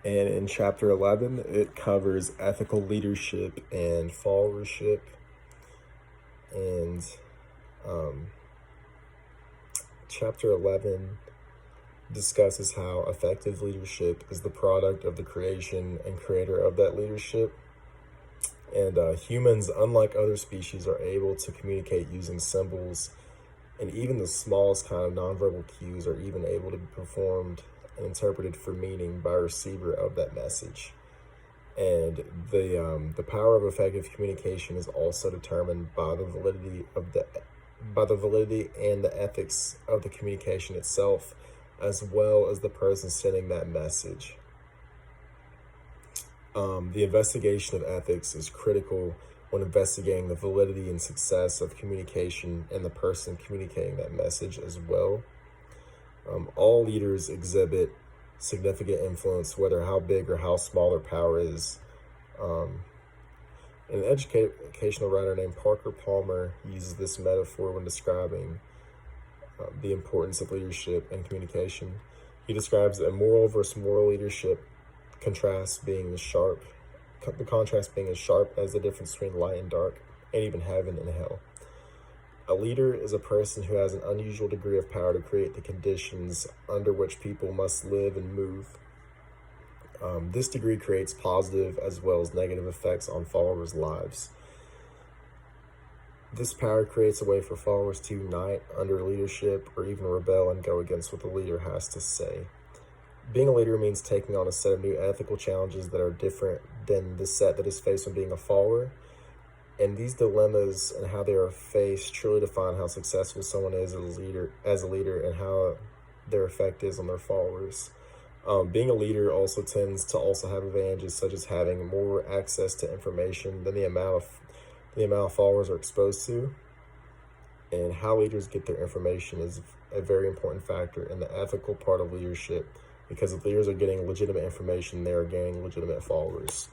And in chapter 11, it covers ethical leadership and followership. And um, chapter 11 discusses how effective leadership is the product of the creation and creator of that leadership. And humans, unlike other species, are able to communicate using symbols, and even the smallest kind of nonverbal cues are even able to be performed and interpreted for meaning by a receiver of that message. And the power of effective communication is also determined by the validity and the ethics of the communication itself, as well as the person sending that message. The investigation of ethics is critical when investigating the validity and success of communication and the person communicating that message as well. All leaders exhibit significant influence, whether how big or how small their power is. An educational writer named Parker Palmer uses this metaphor when describing the importance of leadership and communication. He describes a moral versus moral leadership the contrast being as sharp as the difference between light and dark, and even heaven and hell. A leader is a person who has an unusual degree of power to create the conditions under which people must live and move. This degree creates positive as well as negative effects on followers' lives. This power creates a way for followers to unite under leadership or even rebel and go against what the leader has to say. Being a leader means taking on a set of new ethical challenges that are different than the set that is faced when being a follower. And these dilemmas and how they are faced truly define how successful someone is as a leader and how their effect is on their followers. Being a leader also tends to also have advantages such as having more access to information than the amount of followers are exposed to. And how leaders get their information is a very important factor in the ethical part of leadership, because if leaders are getting legitimate information, they are gaining legitimate followers.